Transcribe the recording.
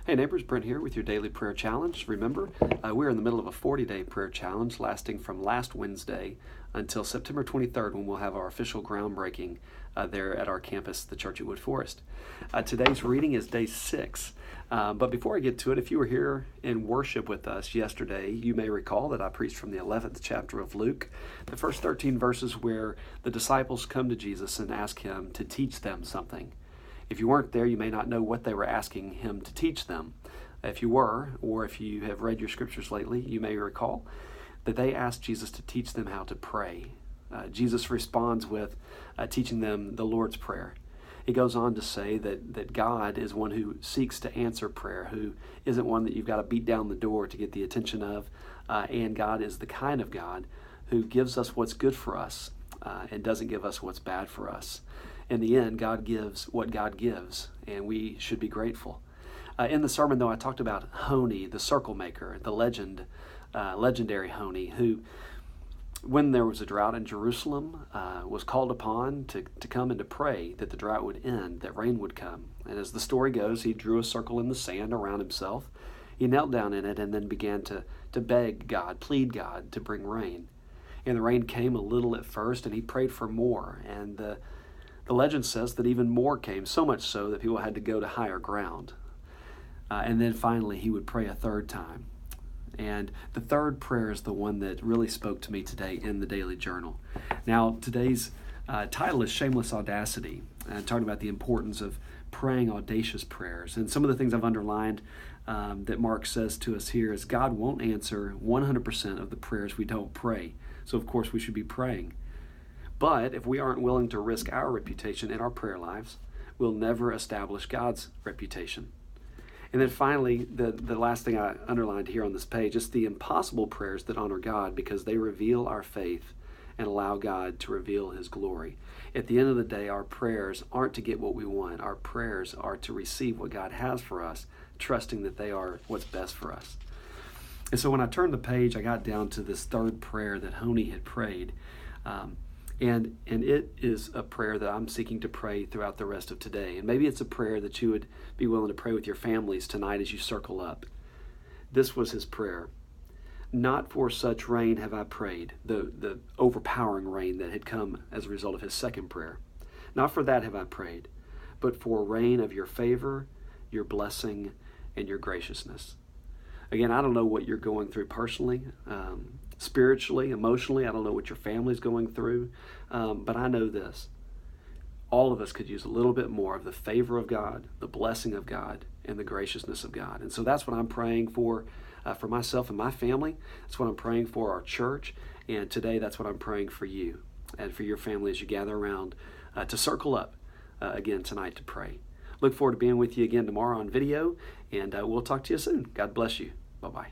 Hey neighbors, Brent here with your daily prayer challenge. Remember, we're in the middle of a 40-day prayer challenge lasting from last Wednesday until September 23rd when we'll have our official groundbreaking there at our campus, the Church at Wood Forest. Today's reading is day 6. But before I get to it, if you were here in worship with us yesterday, you may recall that I preached from the 11th chapter of Luke, the first 13 verses where the disciples come to Jesus and ask him to teach them something. If you weren't there, you may not know what they were asking him to teach them. If you were, or if you have read your scriptures lately, you may recall that they asked Jesus to teach them how to pray. Jesus responds with teaching them the Lord's Prayer. He goes on to say that God is one who seeks to answer prayer, who isn't one that you've got to beat down the door to get the attention of, and God is the kind of God who gives us what's good for us and doesn't give us what's bad for us. In the end, God gives what God gives, and we should be grateful. In the sermon, though, I talked about Honi, the circle maker, the legendary Honi, who, when there was a drought in Jerusalem, was called upon to come and to pray that the drought would end, that rain would come. And as the story goes, he drew a circle in the sand around himself. He knelt down in it and then began to beg God, plead God to bring rain. And the rain came a little at first, and he prayed for more. And the legend says that even more came, so much so that people had to go to higher ground. And then finally, he would pray a third time. And the third prayer is the one that really spoke to me today in the daily journal. Now, today's title is Shameless Audacity, and talking about the importance of praying audacious prayers. And some of the things I've underlined that Mark says to us here is God won't answer 100% of the prayers we don't pray. So, of course, we should be praying. But if we aren't willing to risk our reputation in our prayer lives, we'll never establish God's reputation. And then finally, the last thing I underlined here on this page is the impossible prayers that honor God because they reveal our faith and allow God to reveal His glory. At the end of the day, our prayers aren't to get what we want. Our prayers are to receive what God has for us, trusting that they are what's best for us. And so when I turned the page, I got down to this third prayer that Honi had prayed. And it is a prayer that I'm seeking to pray throughout the rest of today. And maybe it's a prayer that you would be willing to pray with your families tonight as you circle up. This was his prayer. Not for such rain have I prayed, the overpowering rain that had come as a result of his second prayer. Not for that have I prayed, but for rain of your favor, your blessing, and your graciousness. Again, I don't know what you're going through personally, spiritually, emotionally. I don't know what your family's going through, but I know this. All of us could use a little bit more of the favor of God, the blessing of God, and the graciousness of God. And so that's what I'm praying for myself and my family. That's what I'm praying for our church. And today, that's what I'm praying for you and for your family as you gather around to circle up again tonight to pray. Look forward to being with you again tomorrow on video, and we'll talk to you soon. God bless you. Bye-bye.